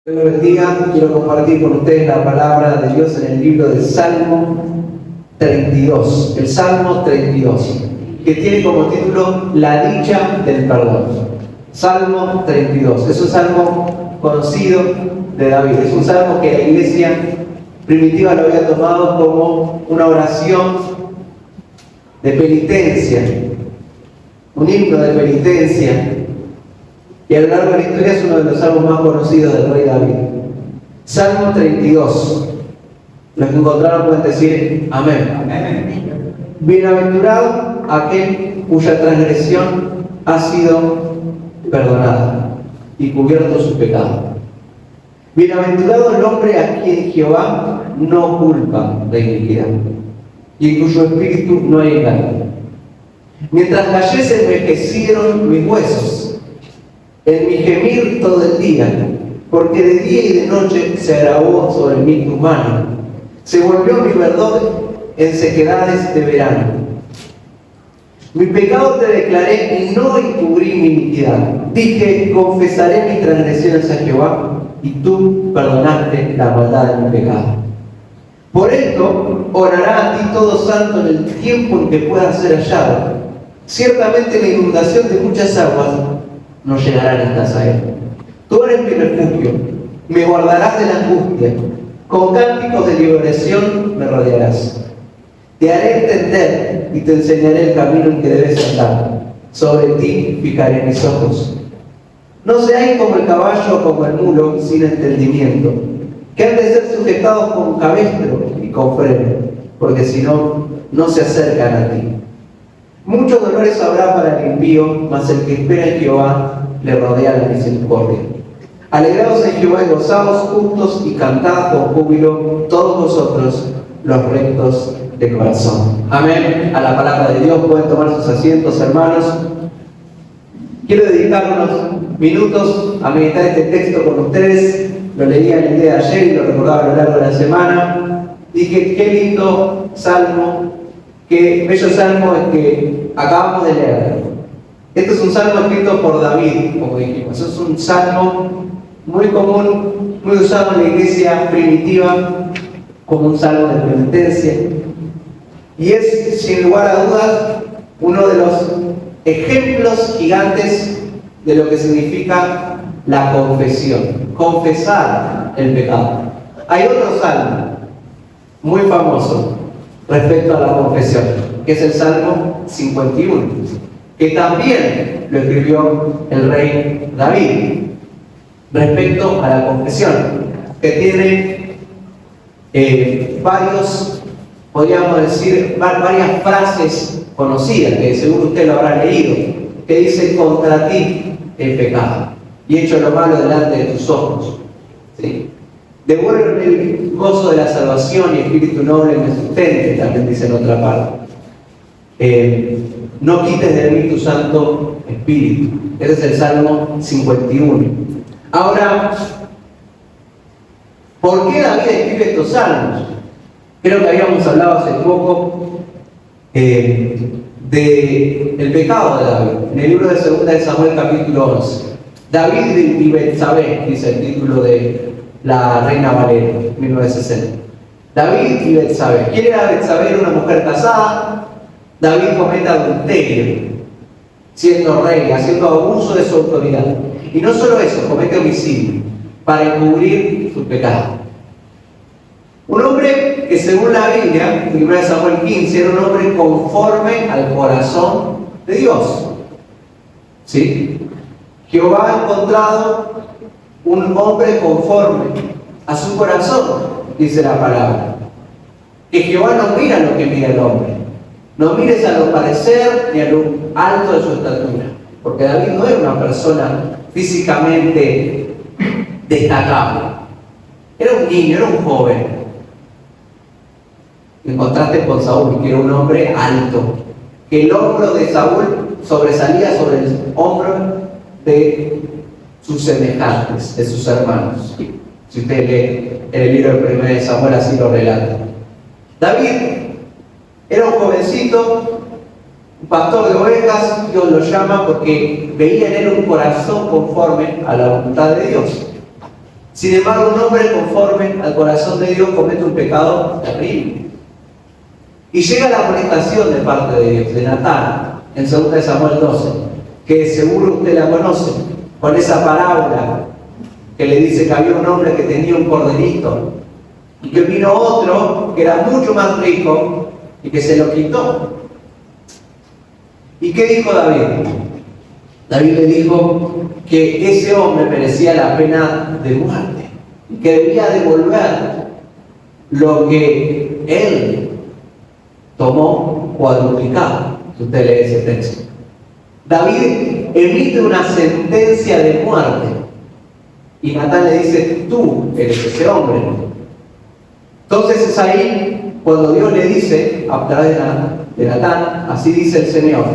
Dios los bendiga. Quiero compartir con ustedes la palabra de Dios en el libro del Salmo 32. El Salmo 32, que tiene como título La dicha del perdón. Salmo 32. Es un salmo conocido de David. Es un salmo que la iglesia primitiva lo había tomado como una oración de penitencia, un himno de penitencia. Y a lo largo de la historia es uno de los salmos más conocidos del rey David. Salmo 32. Los que encontraron pueden decir amén. Amén. Bienaventurado aquel cuya transgresión ha sido perdonada y cubierto su pecado. Bienaventurado el hombre a quien Jehová no culpa de iniquidad y en cuyo espíritu no hay engaño. Mientras cayé se envejecieron mis huesos en mi gemir todo el día, porque de día y de noche se agravó sobre mí tu mano. Se volvió mi verdor en sequedades de verano. Mi pecado te declaré y no encubrí mi iniquidad. Dije, confesaré mis transgresiones a Jehová, y tú perdonaste la maldad de mi pecado. Por esto, orará a ti todo santo en el tiempo en que pueda ser hallado. Ciertamente la inundación de muchas aguas no llegarán en casa a él. Tú eres mi refugio, me guardarás de la angustia, con cánticos de liberación me rodearás. Te haré entender y te enseñaré el camino en que debes andar. Sobre ti fijaré mis ojos. No seáis como el caballo o como el mulo sin entendimiento, que han de ser sujetados con cabestro y con freno, porque si no, no se acercan a ti. Muchos dolores habrá para el impío, mas el que espera en Jehová le rodea la misericordia. Alegraos en Jehová y gozaos justos y cantad con júbilo todos vosotros los rectos de corazón. Amén. A la palabra de Dios. Pueden tomar sus asientos, hermanos. Quiero dedicar unos minutos a meditar este texto con ustedes. Lo leía el día de ayer y lo recordaba a lo largo de la semana. Dije, qué lindo salmo. Qué bello salmo es que acabamos de leer. Este es un salmo escrito por David, como dijimos. Es un salmo muy común, muy usado en la iglesia primitiva como un salmo de penitencia. Y es, sin lugar a dudas, uno de los ejemplos gigantes de lo que significa la confesión. Confesar el pecado. Hay otro salmo muy famoso respecto a la confesión, que es el Salmo 51, que también lo escribió el rey David, respecto a la confesión, que tiene varios, podríamos decir, varias frases conocidas, que seguro usted lo habrá leído, que dice, contra ti he pecado, y he hecho lo malo delante de tus ojos. ¿Sí? Devuélveme el gozo de la salvación y espíritu noble me sustente, también dice en otra parte. No quites de mí tu santo espíritu. Ese es el Salmo 51. Ahora, ¿por qué David escribe estos salmos? Creo que habíamos hablado hace poco del pecado de David, en el libro de 2 de Samuel capítulo 11. David y Betsabé, dice el título de la Reina Valera, 1960. David y Betsabé. ¿Quién era Betsabé? Era una mujer casada. David comete adulterio, siendo rey, haciendo abuso de su autoridad. Y no solo eso, comete homicidio, para encubrir su pecado. Un hombre que según la Biblia, en 1 Samuel 15, era un hombre conforme al corazón de Dios. ¿Sí? Jehová ha encontrado un hombre conforme a su corazón, dice la palabra. Que Jehová no mira lo que mira el hombre. No mires a lo parecer ni a lo alto de su estatura. Porque David no era una persona físicamente destacable. Era un niño, era un joven. En contraste con Saúl, que era un hombre alto. Que el hombro de Saúl sobresalía sobre el hombro de sus semejantes, de sus hermanos. Si usted lee en el libro de 1 de Samuel, así lo relata. David era un jovencito, un pastor de ovejas. Dios lo llama porque veía en él un corazón conforme a la voluntad de Dios. Sin embargo, un hombre conforme al corazón de Dios comete un pecado terrible. Y llega la amonestación de parte de Dios, de Natán, en 2 Samuel 12, que seguro usted la conoce, con esa parábola que le dice que había un hombre que tenía un corderito y que vino otro que era mucho más rico y que se lo quitó. ¿Y qué dijo David? David le dijo que ese hombre merecía la pena de muerte y que debía devolver lo que él tomó cuadruplicado. Usted lee ese texto. David emite una sentencia de muerte y Natán le dice: tú eres ese hombre. Entonces es ahí cuando Dios le dice a través de Natán: así dice el Señor,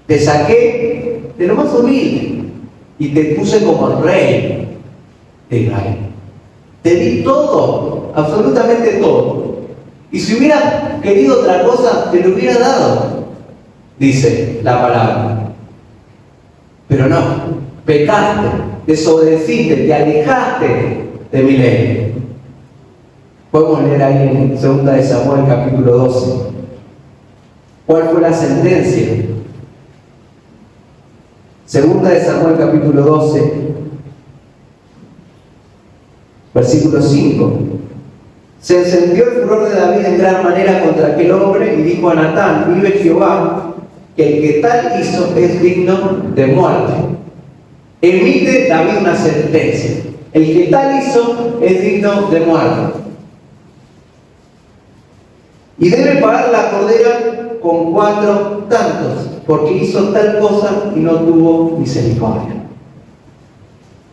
te saqué de lo más humilde y te puse como rey de Israel. Te di todo, absolutamente todo. Y si hubiera querido otra cosa, te lo hubiera dado, dice la palabra. Pero no, pecaste, desobedeciste, te alejaste de mi ley. Podemos leer ahí en 2 Samuel capítulo 12. ¿Cuál fue la sentencia? 2 Samuel capítulo 12, versículo 5. Se encendió el furor de David en gran manera contra aquel hombre y dijo a Natán: vive Jehová, que el que tal hizo es digno de muerte. Emite David una sentencia: el que tal hizo es digno de muerte. Y debe pagar la cordera con 4 tantos, porque hizo tal cosa y no tuvo misericordia.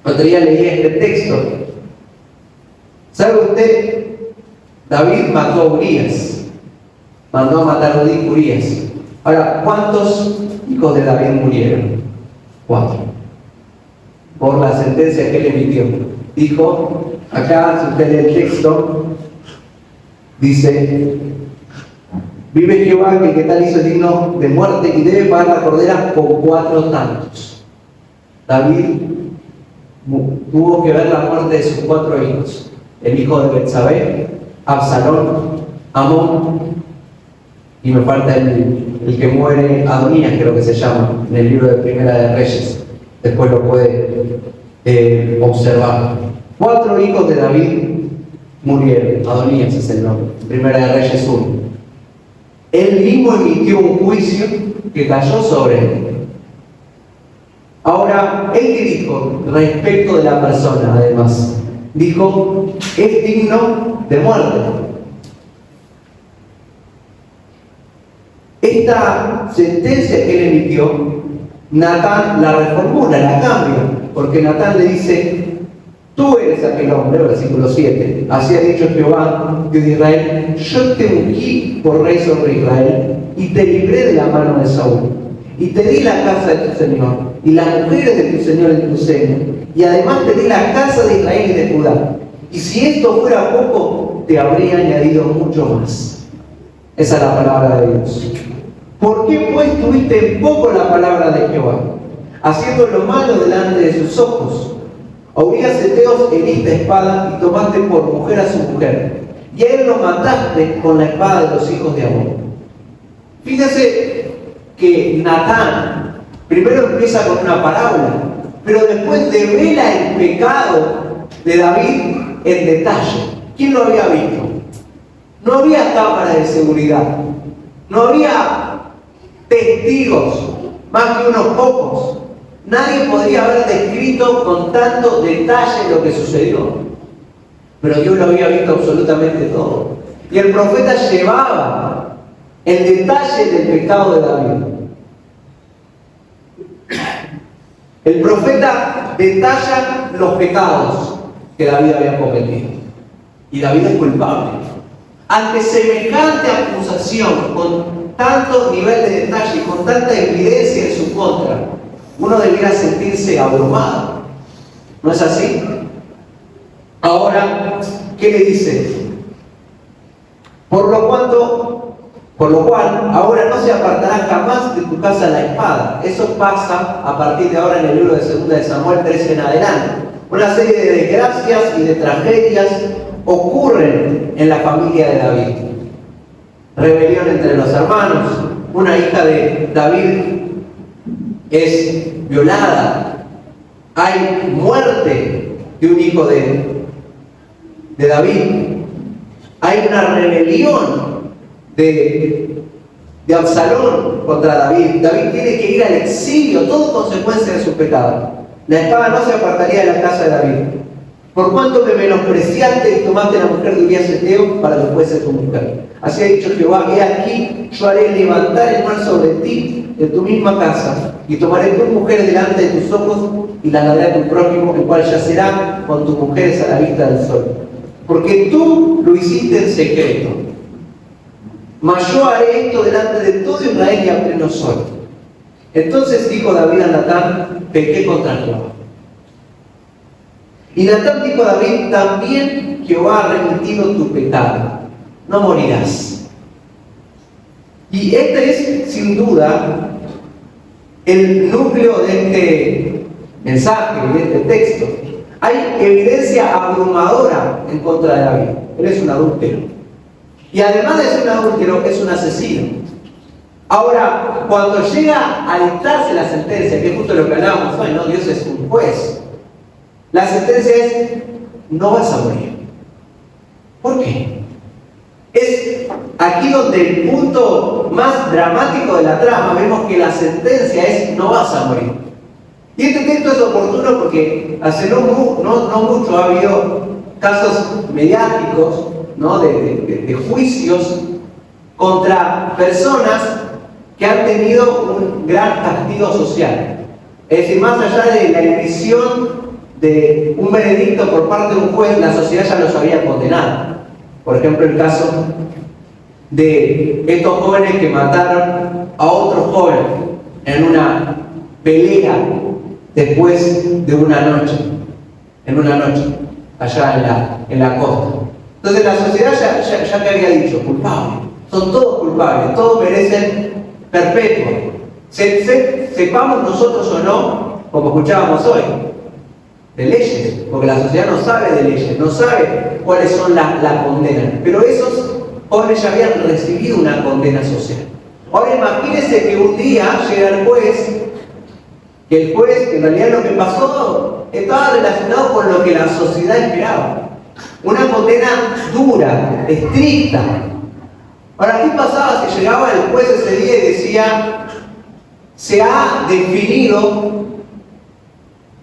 Otro día leí este texto. ¿Sabe usted? David mató a Urías, mandó a matar a Urías. Ahora, ¿cuántos hijos de David murieron? 4. Por la sentencia que él emitió. Dijo, acá, si usted lee el texto, dice: vive Jehová, que el que tal hizo es digno de muerte y debe pagar la cordera con 4 tantos. David tuvo que ver la muerte de sus 4 hijos: el hijo de Betsabé, Absalón, Amón, y me falta el que muere, Adonías, creo que se llama, en el libro de Primera de Reyes. Después lo puede observar. 4 hijos de David murieron. Adonías es el nombre, Primera de Reyes 1. Él mismo emitió un juicio que cayó sobre él. Ahora, él que dijo respecto de la persona, además, dijo: es digno de muerte. Esta sentencia que él emitió, Natán la reformula, la cambia, porque Natán le dice: tú eres aquel hombre, versículo 7, así ha dicho Jehová, Dios de Israel, yo te ungí por rey sobre Israel y te libré de la mano de Saúl y te di la casa de tu Señor y las mujeres de tu Señor en tu seno, y además te di la casa de Israel y de Judá. Y si esto fuera poco, te habría añadido mucho más. Esa es la palabra de Dios. ¿Por qué pues tuviste en poco la palabra de Jehová, haciendo lo malo delante de sus ojos? A Urías Heteos heriste espada y tomaste por mujer a su mujer, y a él lo mataste con la espada de los hijos de Amón. Fíjese que Natán primero empieza con una parábola, pero después devela el pecado de David en detalle. ¿Quién lo había visto? No había cámaras de seguridad, no había testigos, más que unos pocos. Nadie podría haber descrito con tanto detalle lo que sucedió, pero Dios lo había visto absolutamente todo. Y el profeta llevaba el detalle del pecado de David. El profeta detalla los pecados que David había cometido, y David es culpable. Ante semejante acusación, con tanto nivel de detalle y con tanta evidencia en su contra, uno debiera sentirse abrumado. ¿No es así? Ahora, ¿qué le dice? Por lo cual, ahora no se apartará jamás de tu casa la espada. Eso pasa a partir de ahora en el libro de 2 de Samuel 13 en adelante. Una serie de desgracias y de tragedias ocurren en la familia de David. Rebelión entre los hermanos, una hija de David es violada, hay muerte de un hijo de David, hay una rebelión de Absalón contra David. David tiene que ir al exilio, todo consecuencia de su pecado. La espada no se apartaría de la casa de David. Por cuanto me menospreciaste y tomaste la mujer de Urías Eteo para que fuese tu mujer. Así ha dicho Jehová: he aquí, yo haré levantar el mal sobre ti de tu misma casa, y tomaré tu mujer delante de tus ojos, y la daré a tu prójimo, el cual yacerá con tus mujeres a la vista del sol. Porque tú lo hiciste en secreto. Mas yo haré esto delante de todo Israel y a pleno sol. Entonces dijo David a Natán: pequé contra Jehová. Y Natán dijo a David: también Jehová ha remitido tu pecado, no morirás. Y este es, sin duda, el núcleo de este mensaje, de este texto. Hay evidencia abrumadora en contra de David. Él es un adúltero. Y además de ser un adúltero, es un asesino. Ahora, cuando llega a dictarse la sentencia, que es justo lo que hablábamos hoy, ¿no? Dios es un juez. La sentencia es: no vas a morir. ¿Por qué? Es aquí donde el punto más dramático de la trama, vemos que la sentencia es: no vas a morir. Y este texto es oportuno porque hace no mucho ha habido casos mediáticos, ¿no? de juicios contra personas que han tenido un gran castigo social. Es decir, más allá de la emisión de un veredicto por parte de un juez, la sociedad ya los había condenado. Por ejemplo, el caso de estos jóvenes que mataron a otro joven en una pelea después de una noche, allá en la costa. Entonces la sociedad ya te había dicho: culpable, son todos culpables, todos merecen perpetua. Sepamos nosotros o no, como escuchábamos hoy, de leyes, porque la sociedad no sabe de leyes, no sabe cuáles son las condenas, pero esos jóvenes ya habían recibido una condena social. Ahora imagínense que un día llega el juez, que el juez, en realidad lo que pasó estaba relacionado con lo que la sociedad esperaba, una condena dura, estricta. Ahora, ¿qué pasaba si llegaba el juez ese día y decía: se ha definido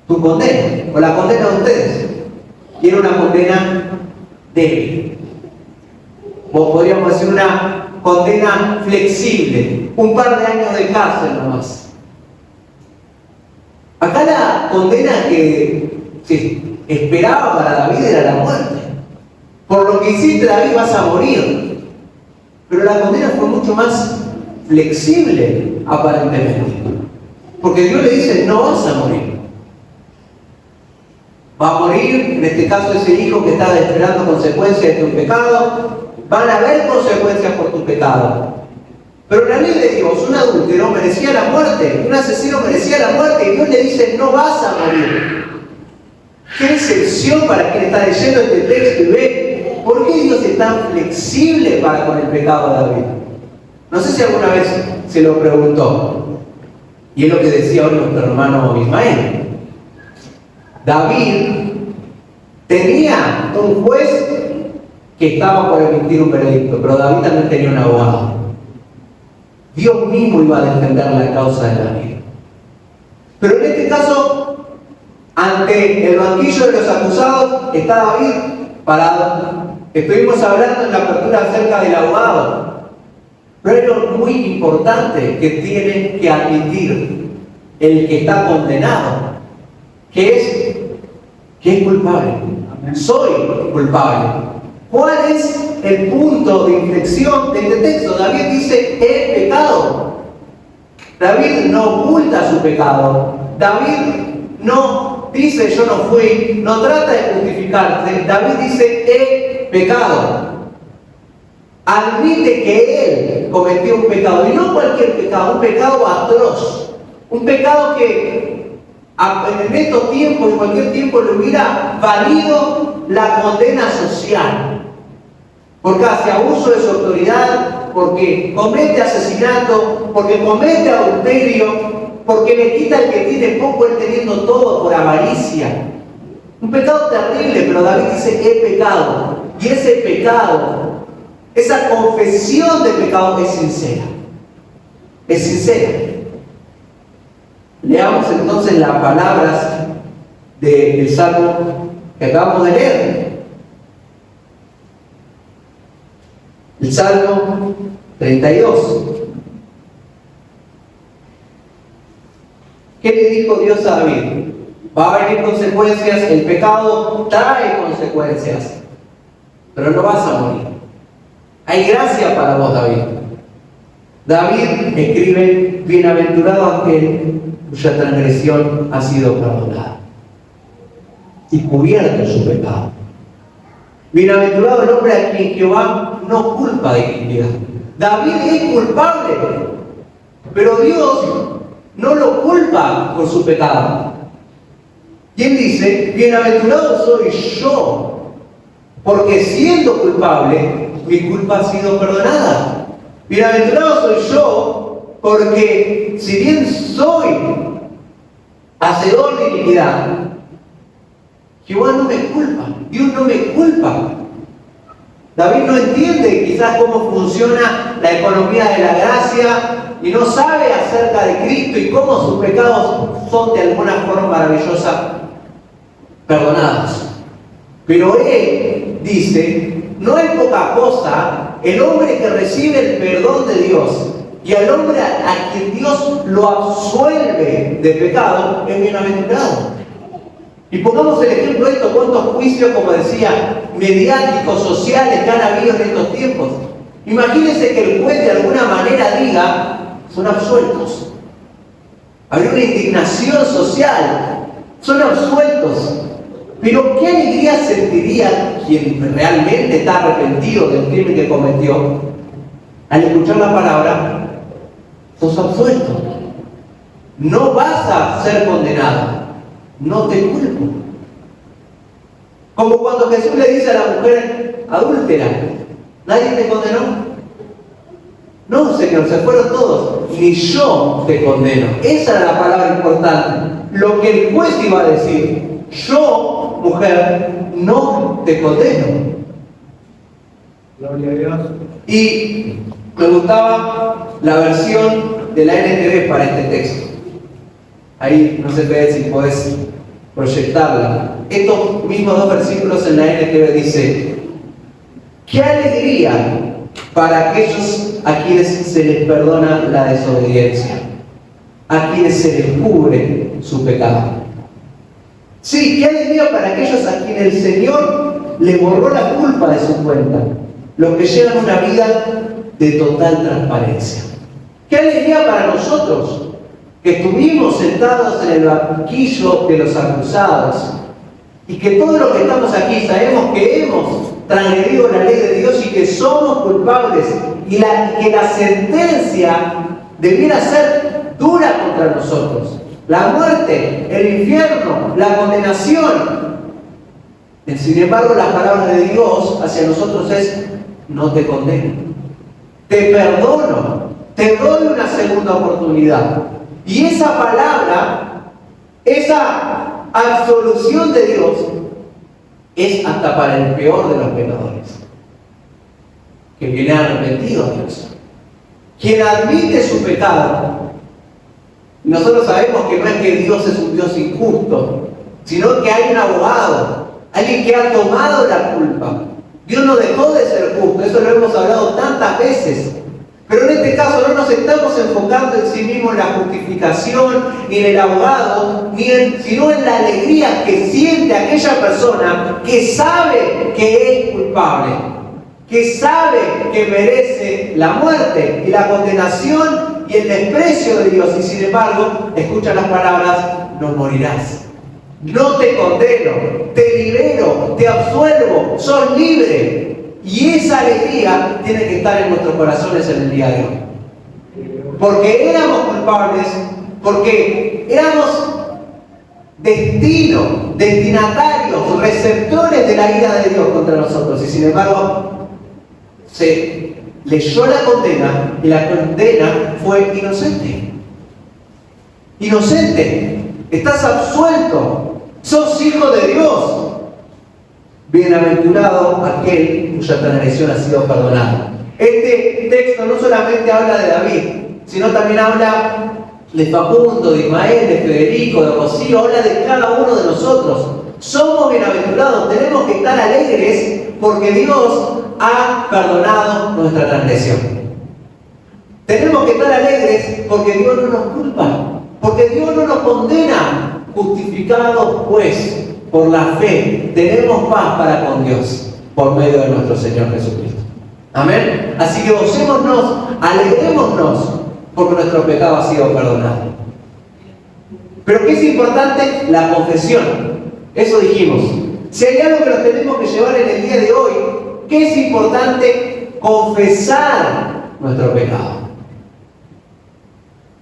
tu condena, o la condena de ustedes? Y era una condena débil. O podríamos decir una condena flexible, un par de años de cárcel nomás. Acá la condena que se esperaba para David era la muerte. Por lo que hiciste, David, vas a morir. Pero la condena fue mucho más flexible, aparentemente. Porque Dios le dice: no vas a morir. Va a morir, en este caso, ese hijo que estaba esperando consecuencias de tu pecado. Van a haber consecuencias por tu pecado. Pero la ley de Dios, un adúltero merecía la muerte, un asesino merecía la muerte, y Dios le dice: no vas a morir. Qué excepción para quien está leyendo este texto y ve por qué Dios es tan flexible para con el pecado de David. No sé si alguna vez se lo preguntó, y es lo que decía hoy nuestro hermano Ismael. David tenía un juez que estaba por emitir un veredicto, pero David también tenía un abogado. Dios mismo iba a defender la causa de David. Pero en este caso, ante el banquillo de los acusados, está David parado. Estuvimos hablando en la apertura acerca del abogado. Pero hay algo muy importante que tiene que admitir el que está condenado, que es culpable. Soy culpable. ¿Cuál es el punto de inflexión de este texto? David dice: he pecado. David no oculta su pecado. David no dice: yo no fui. No trata de justificarse. David dice: he pecado. Admite que él cometió un pecado. Y no cualquier pecado, un pecado atroz. Un pecado que En estos tiempos, en cualquier tiempo, le hubiera valido la condena social. Porque hace abuso de su autoridad, porque comete asesinato, porque comete adulterio, porque le quita el que tiene poco, él teniendo todo por avaricia. Un pecado terrible, pero David dice, he pecado. Y ese pecado, esa confesión de pecado es sincera. Es sincera. Leamos entonces las palabras del Salmo que acabamos de leer. El Salmo 32. ¿Qué le dijo Dios a David? Va a venir consecuencias, el pecado trae consecuencias, pero no vas a morir. Hay gracia para vos, David. David escribe, bienaventurado aquel cuya transgresión ha sido perdonada y cubierto su pecado. Bienaventurado el hombre a quien Jehová no culpa de iniquidad. David es culpable, pero Dios no lo culpa por su pecado. Y él dice, bienaventurado soy yo, porque siendo culpable, mi culpa ha sido perdonada. Bienaventurado soy yo, porque si bien soy hacedor de iniquidad, Jehová no me culpa, Dios no me culpa. David no entiende quizás cómo funciona la economía de la gracia y no sabe acerca de Cristo y cómo sus pecados son de alguna forma maravillosa perdonados. Pero él dice, no es poca cosa el hombre que recibe el perdón de Dios y al hombre a quien Dios lo absuelve de pecado es bienaventurado. Y pongamos el ejemplo de esto, cuántos juicios, como decía, mediáticos, sociales que han habido en estos tiempos. Imagínense que el juez de alguna manera diga, son absueltos. Habría una indignación social, son absueltos. Pero ¿qué alegría sentiría quien realmente está arrepentido del crimen que cometió al escuchar la palabra, sos absuelto? No vas a ser condenado, no te culpo. Como cuando Jesús le dice a la mujer adúltera, ¿nadie te condenó? No, Señor, se fueron todos, ni yo te condeno. Esa era la palabra importante. Lo que el juez iba a decir, yo, mujer, no te condeno. Gloria a Dios. Y me gustaba la versión de la NTV para este texto. Ahí no se ve si podés proyectarla. Estos mismos dos versículos en la NTV dice: ¡qué alegría para aquellos a quienes se les perdona la desobediencia, a quienes se les cubre su pecado! Sí, qué alegría para aquellos a quienes el Señor le borró la culpa de su cuenta, los que llevan una vida de total transparencia. ¡Qué alegría para nosotros que estuvimos sentados en el banquillo de los acusados y que todos los que estamos aquí sabemos que hemos transgredido la ley de Dios y que somos culpables y que la sentencia debiera ser dura contra nosotros? La muerte, el infierno, la condenación. Sin embargo, las palabras de Dios hacia nosotros es: no te condeno, te perdono, te doy una segunda oportunidad. Y esa palabra, esa absolución de Dios, es hasta para el peor de los pecadores, que viene arrepentido a Dios, quien admite su pecado. Nosotros sabemos que no es que Dios es un Dios injusto, sino que hay un abogado, alguien que ha tomado la culpa. Dios no dejó de ser justo, eso lo hemos hablado tantas veces. Pero en este caso no nos estamos enfocando en sí mismo en la justificación, ni en el abogado, sino en la alegría que siente aquella persona que sabe que es culpable, que sabe que merece la muerte y la condenación y el desprecio de Dios, y sin embargo escucha las palabras: no morirás, no te condeno, te libero, te absuelvo, sos libre. Y esa alegría tiene que estar en nuestros corazones en el día de hoy, porque éramos culpables, porque éramos destinatarios, receptores de la ira de Dios contra nosotros. Y sin embargo, se leyó la condena y la condena fue inocente. Inocente. Estás absuelto. Sos hijo de Dios. Bienaventurado aquel cuya transgresión ha sido perdonada. Este texto no solamente habla de David, sino también habla de Facundo, de Ismael, de Federico, de Rocío, habla de cada uno de nosotros. Somos bienaventurados, tenemos que estar alegres porque Dios ha perdonado nuestra transgresión. Tenemos que estar alegres porque Dios no nos culpa, porque Dios no nos condena. Justificados pues por la fe, tenemos paz para con Dios por medio de nuestro Señor Jesucristo. Amén. Así que gocémonos, alegrémonos porque nuestro pecado ha sido perdonado. Pero ¿qué es importante? La confesión. Eso dijimos. Si hay algo que nos tenemos que llevar en el día de hoy, ¿qué es importante? Confesar nuestro pecado.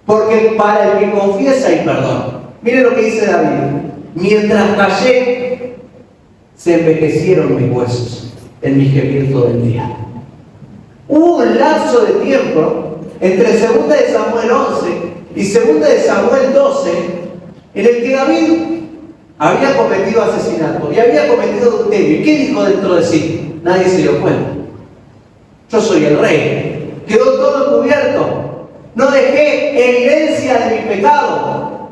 Porque para el que confiesa hay perdón. Miren lo que dice David. Mientras callé, se envejecieron mis huesos en mi gemir todo el día. Hubo un lapso de tiempo entre 2 de Samuel 11 y 2 de Samuel 12 en el que David había cometido asesinato y había cometido adulterio. ¿Y qué dijo dentro de sí? Nadie se dio cuenta. Yo soy el rey. Quedó todo encubierto. No dejé evidencia de mi pecado.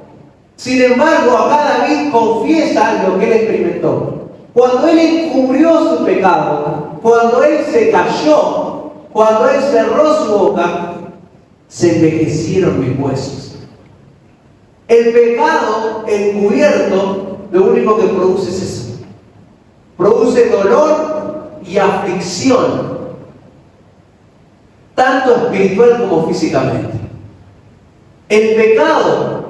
Sin embargo, acá David confiesa lo que él experimentó. Cuando él encubrió su pecado, cuando él se cayó, cuando él cerró su boca, se envejecieron mis huesos. El pecado encubierto, lo único que produce es eso. Produce dolor y aflicción, tanto espiritual como físicamente. El pecado,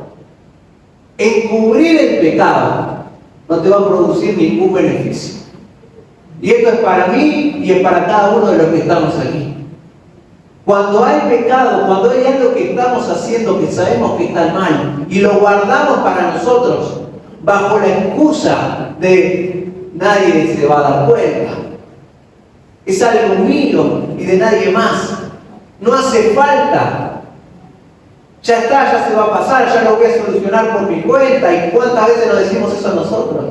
encubrir el pecado, no te va a producir ningún beneficio. Y esto es para mí y es para cada uno de los que estamos aquí. Cuando hay pecado, cuando hay algo que estamos haciendo que sabemos que está mal y lo guardamos para nosotros bajo la excusa de nadie se va a dar cuenta, es algo mío y de nadie más, no hace falta. Ya está, ya se va a pasar, ya lo voy a solucionar por mi cuenta. ¿Y cuántas veces nos decimos eso a nosotros?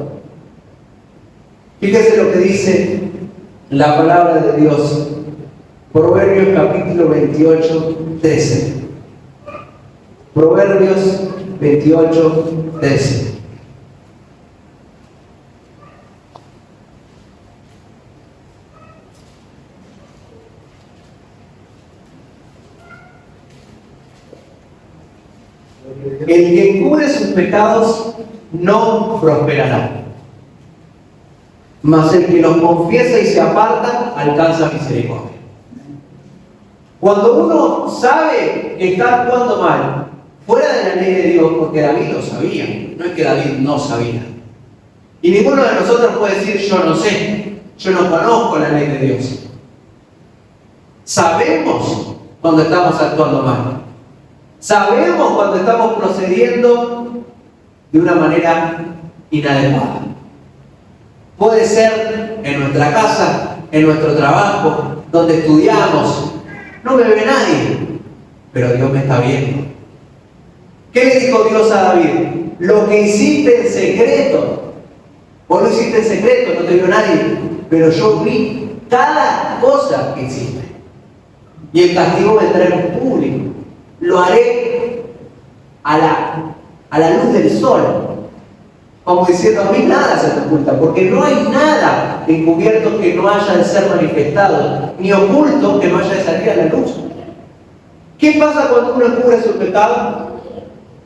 Fíjese lo que dice la palabra de Dios. Proverbios capítulo 28, 13. Proverbios 28, 13. El que encubre sus pecados no prosperará, mas el que los confiesa y se aparta alcanza misericordia. Cuando uno sabe que está actuando mal, fuera de la ley de Dios, porque David lo sabía, no es que David no sabía. Y ninguno de nosotros puede decir, yo no sé, yo no conozco la ley de Dios. Sabemos cuando estamos actuando mal. Sabemos cuando estamos procediendo de una manera inadecuada. Puede ser en nuestra casa, en nuestro trabajo, donde estudiamos. No me ve nadie, pero Dios me está viendo. ¿Qué le dijo Dios a David? Lo que hiciste en secreto. Vos lo hiciste en secreto, no te vio nadie, pero yo vi cada cosa que hiciste. Y el castigo vendrá en público. Lo haré a la luz del sol. Como diciendo, a mí nada se te oculta, porque no hay nada encubierto que no haya de ser manifestado, ni oculto que no haya de salir a la luz. ¿Qué pasa cuando uno encubre su pecado?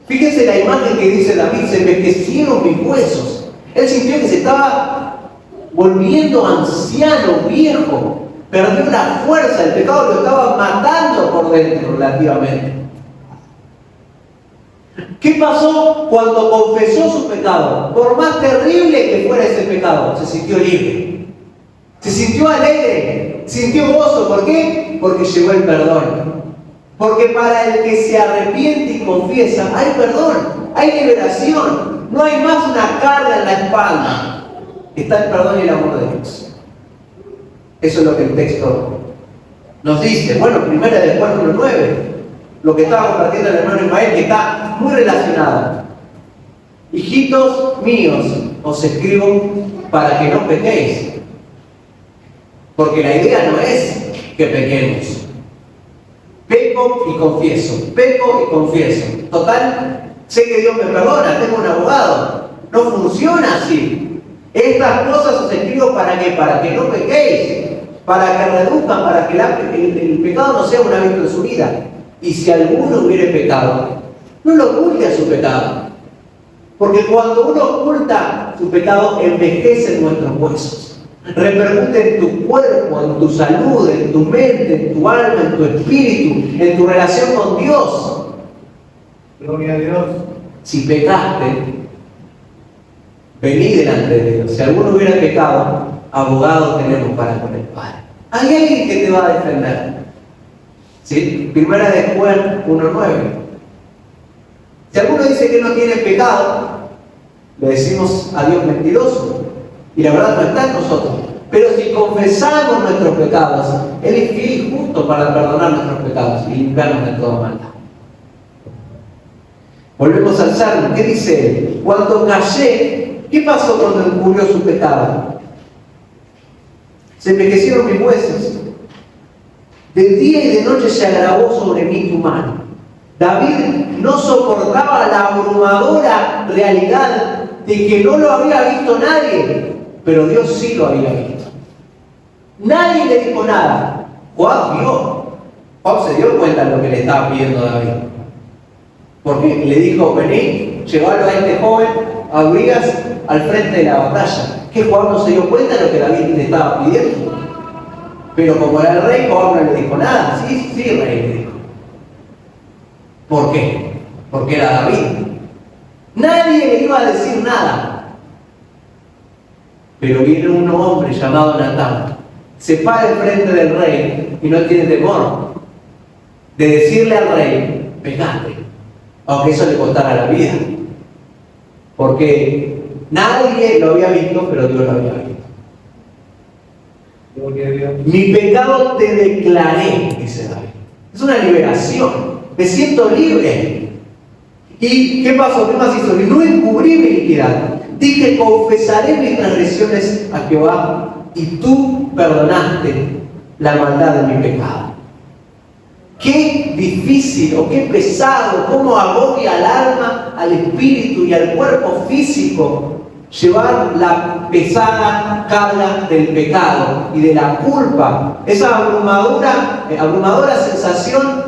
Fíjese la imagen que dice David, se envejecieron mis huesos. Él sintió que se estaba volviendo anciano, viejo, perdió la fuerza, el pecado lo estaba matando por dentro relativamente. ¿Qué pasó cuando confesó su pecado? Por más terrible que fuera ese pecado, se sintió libre. Se sintió alegre, sintió gozo. ¿Por qué? Porque llegó el perdón. Porque para el que se arrepiente y confiesa, hay perdón, hay liberación. No hay más una carga en la espalda. Está el perdón y el amor de Dios. Eso es lo que el texto nos dice. Bueno, primera de Juan 1:9, lo que estaba compartiendo el hermano Ismael, que está muy relacionado. Hijitos míos, os escribo para que no pequéis. Porque la idea no es que pequemos. Peco y confieso, peco y confieso. Total, sé que Dios me perdona, tengo un abogado. No funciona así. Estas cosas os escribo para que no pequéis, para que reduzcan, para que el pecado no sea un hábito en su vida. Y si alguno hubiere pecado, no lo oculte a su pecado. Porque cuando uno oculta su pecado, envejecen nuestros huesos. Repercute en tu cuerpo, en tu salud, en tu mente, en tu alma, en tu espíritu, en tu relación con Dios. Gloria a Dios. Si pecaste, vení delante de Dios. Si alguno hubiera pecado, abogado tenemos para con el Padre. Hay alguien que te va a defender. ¿Sí? Primera de Juan 1:9. Si alguno dice que no tiene pecado, le decimos a Dios mentiroso. Y la verdad no está en nosotros. Pero si confesamos nuestros pecados, Él es fiel y justo para perdonar nuestros pecados y limpiarnos de toda maldad. Volvemos al Salmo. ¿Qué dice Él? Cuando callé, ¿qué pasó cuando encubrió su pecado? Se envejecieron mis huesos. De día y de noche se agravó sobre mí tu mano. David no soportaba la abrumadora realidad de que no lo había visto nadie, pero Dios sí lo había visto. Nadie le dijo nada. Joab vio. Joab se dio cuenta de lo que le estaba pidiendo David. Porque le dijo, vení, llevalo a este joven, a Urias, al frente de la batalla. Que Joab no se dio cuenta de lo que David le estaba pidiendo. Pero como era el rey, Joab no le dijo nada. Sí, rey, le dijo. ¿Por qué? Porque era David. Nadie le iba a decir nada. Pero viene un hombre llamado Natán, se para enfrente del rey y no tiene temor de decirle al rey, pecaste, aunque eso le costara la vida. Porque nadie lo había visto, pero Dios lo había visto. Mi pecado te declaré, dice David. Es una liberación. Me siento libre. ¿Y qué pasó? ¿Qué más hizo? No encubrí mi iniquidad. Dije, confesaré mis transgresiones a Jehová, y tú perdonaste la maldad de mi pecado. Qué difícil o qué pesado, cómo agobia al alma, al espíritu y al cuerpo físico llevar la pesada carga del pecado y de la culpa, esa abrumadora sensación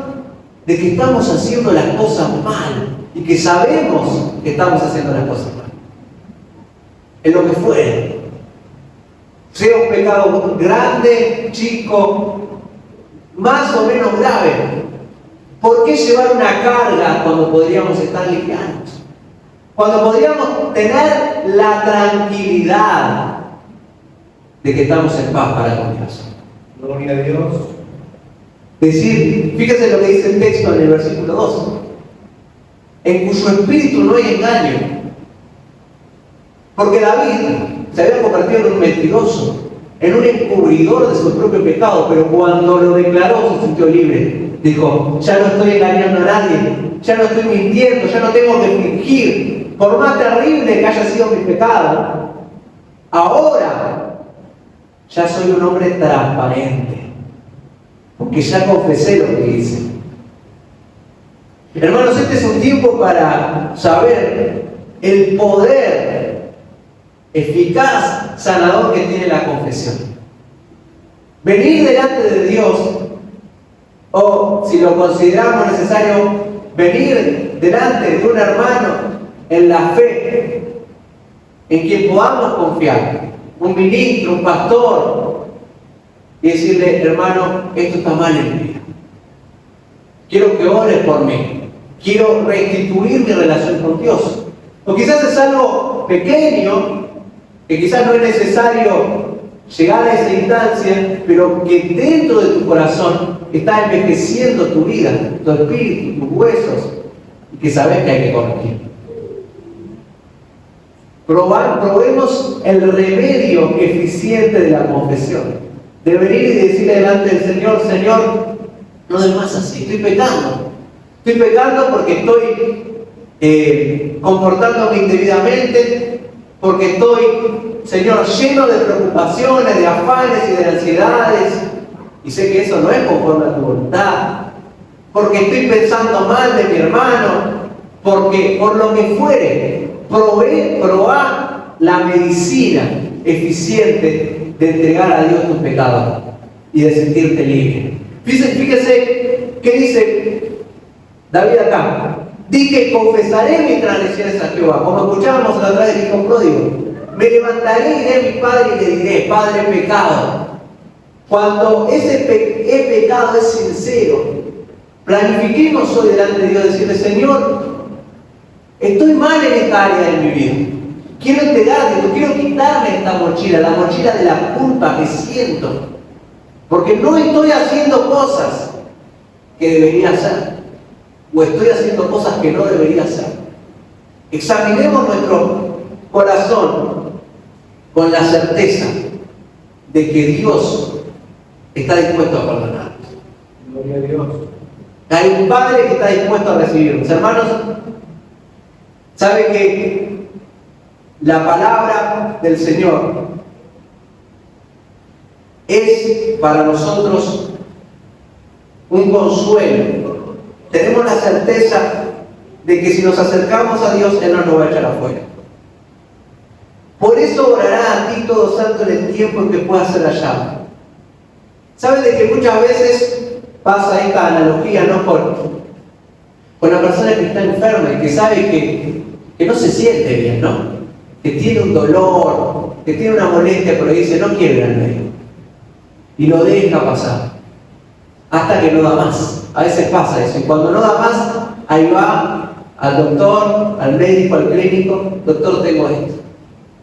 de que estamos haciendo las cosas mal y que sabemos que estamos haciendo las cosas mal. En lo que fuere, sea un pecado grande, chico, más o menos grave. ¿Por qué llevar una carga cuando podríamos estar livianos? Cuando podríamos tener la tranquilidad de que estamos en paz para con Dios. Gloria a Dios. Decir, fíjese lo que dice el texto en el versículo 2. En cuyo espíritu no hay engaño. Porque David se había convertido en un mentiroso, en un encubridor de su propio pecado, pero cuando lo declaró se sintió libre. Dijo, ya no estoy engañando a nadie, ya no estoy mintiendo, ya no tengo que fingir. Por más terrible que haya sido mi pecado, ahora ya soy un hombre transparente, porque ya confesé lo que hice. Hermanos, este es un tiempo para saber el poder eficaz, sanador que tiene la confesión. Venir delante de Dios, o si lo consideramos necesario, venir delante de un hermano en la fe, en quien podamos confiar, un ministro, un pastor, y decirle, hermano, esto está mal en mi vida. Quiero que ores por mí. Quiero restituir mi relación con Dios. O quizás es algo pequeño, que quizás no es necesario llegar a esa instancia, pero que dentro de tu corazón está envejeciendo tu vida, tu espíritu, tus huesos, y que sabes que hay que corregir. Probemos el remedio eficiente de la confesión. De venir y decirle delante del Señor: Señor, no es más así, estoy pecando. Estoy pecando porque estoy comportándome indebidamente, porque estoy, Señor, lleno de preocupaciones, de afanes y de ansiedades, y sé que eso no es conforme a tu voluntad, porque estoy pensando mal de mi hermano, porque por lo que fuere, probá la medicina eficiente de entregar a Dios tus pecados y de sentirte libre. Fíjese qué dice David acá: dije, confesaré mis transgresiones a Jehová. Como escuchábamos la otra vez del hijo pródigo, me levantaré y iré a mi padre y le diré: Padre, he pecado. Cuando ese pecado es sincero, planifiquemos hoy delante de Dios, decirle: Señor, estoy mal en esta área de mi vida. Quiero entregarte, quiero quitarme esta mochila, la mochila de la culpa que siento, porque no estoy haciendo cosas que debería hacer, o estoy haciendo cosas que no debería hacer. Examinemos nuestro corazón con la certeza de que Dios está dispuesto a perdonar. Gloria a Dios. Hay un Padre que está dispuesto a recibirnos. Hermanos, ¿sabe que la palabra del Señor es para nosotros un consuelo? Tenemos la certeza de que si nos acercamos a Dios, Él no nos va a echar afuera. Por eso orará a ti todo santo en el tiempo en que pueda ser hallado. ¿Saben de que muchas veces pasa esta analogía, ¿no? Con la persona que está enferma y que sabe que no se siente bien, ¿no? Que tiene un dolor, que tiene una molestia, pero dice: no quiero ir al médico. Y lo deja pasar. Hasta que no da más. A veces pasa eso. Y cuando no da más, ahí va al doctor, al médico, al clínico: doctor, tengo esto.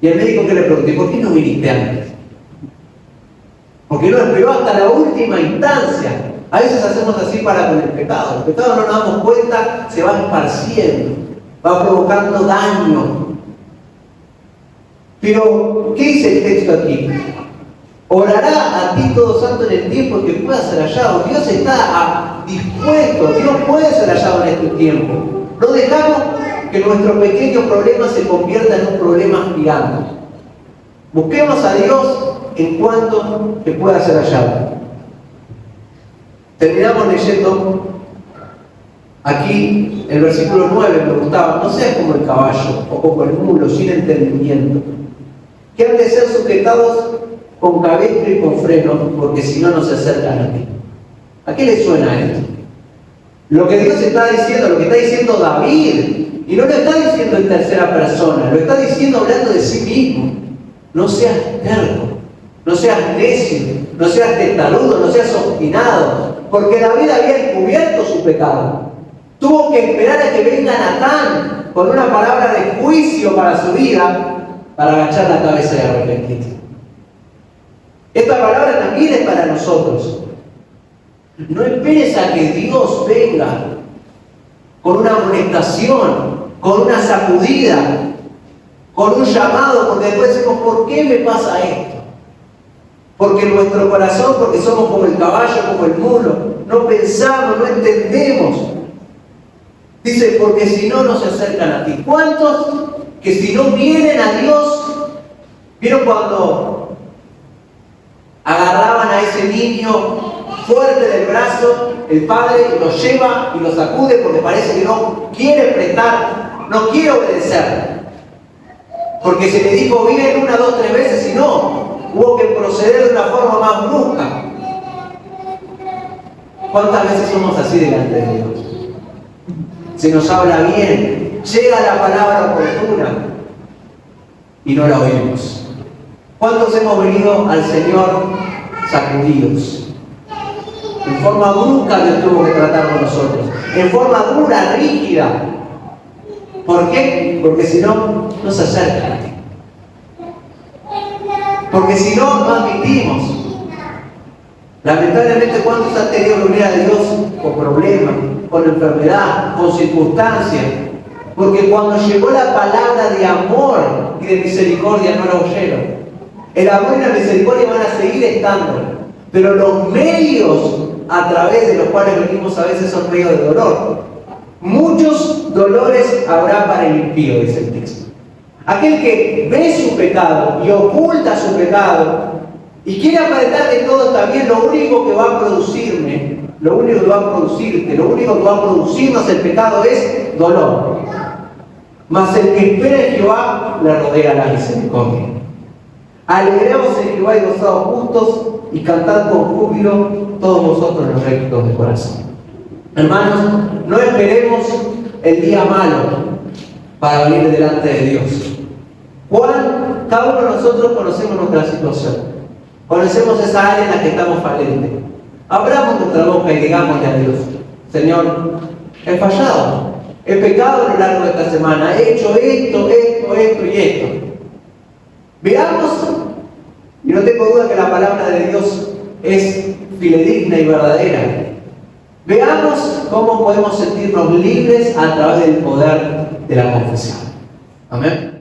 Y el médico, que le pregunté: ¿por qué no viniste antes? Porque no esperó hasta la última instancia. A veces hacemos así para con el pecado. El pecado, no nos damos cuenta, se va esparciendo, va provocando daño. Pero, ¿qué dice el texto aquí? Orará a ti todo santo en el tiempo en que pueda ser hallado. Dios está dispuesto, Dios puede ser hallado en este tiempo. No dejamos que nuestro pequeño problema se convierta en un problema gigante. Busquemos a Dios en cuanto que pueda ser hallado. Terminamos leyendo aquí el versículo 9, me gustaba: no seas como el caballo o como el mulo sin entendimiento, que han de ser sujetados con cabestro y con freno, porque si no, no se acercan a ti. ¿A qué le suena esto? Lo que Dios está diciendo, lo que está diciendo David, y no lo está diciendo en tercera persona, lo está diciendo hablando de sí mismo: no seas terco, no seas necio, no seas testarudo, no seas obstinado, porque David había encubierto su pecado. Tuvo que esperar a que venga Natán con una palabra de juicio para su vida, para agachar la cabeza y arrepentirse. Esta palabra también es para nosotros. No esperes a que Dios venga con una amonestación, con una sacudida, con un llamado, porque después decimos: ¿por qué me pasa esto? Porque en nuestro corazón, porque somos como el caballo, como el mulo, no pensamos, no entendemos. Dice: porque si no, no se acercan a ti. ¿Cuántos que si no vienen a Dios? ¿Vieron cuando agarraban a ese niño fuerte del brazo, el padre lo lleva y lo sacude porque parece que no quiere prestar, no quiere obedecer? Porque se le dijo bien 1, 2, 3 veces y no. Hubo que proceder de una forma más brusca. ¿Cuántas veces somos así delante de Dios? Se nos habla bien, llega la palabra oportuna y no la oímos. ¿Cuántos hemos venido al Señor sacudidos? En forma brusca Dios tuvo que tratar con nosotros. En forma dura, rígida. ¿Por qué? Porque si no, no se acercan a ti. Porque si no, no admitimos. Lamentablemente, ¿cuántos han tenido que venir a Dios con problemas, con enfermedad, con circunstancias? Porque cuando llegó la palabra de amor y de misericordia no la oyeron. El amor y la misericordia van a seguir estando, pero los medios a través de los cuales venimos a veces son medios de dolor. Muchos dolores habrá para el impío, dice el texto. Aquel que ve su pecado y oculta su pecado y quiere aparentar que todo está bien, lo único que va a producirme, lo único que va a producirte, lo único que va a producirnos el pecado es dolor. Mas el que espera en Jehová le rodea la misericordia. Alegraos en Jehová y gozaos juntos y cantad con júbilo todos vosotros los rectos de corazón. Hermanos, no esperemos el día malo para venir delante de Dios. Cada uno de nosotros conocemos nuestra situación. Conocemos esa área en la que estamos falentes. Abramos nuestra boca y digámosle a Dios: Señor, he fallado, he pecado a lo largo de esta semana, he hecho esto y esto. Veamos, y no tengo duda que la palabra de Dios es fidedigna y verdadera. Veamos cómo podemos sentirnos libres a través del poder de la confesión. Amén.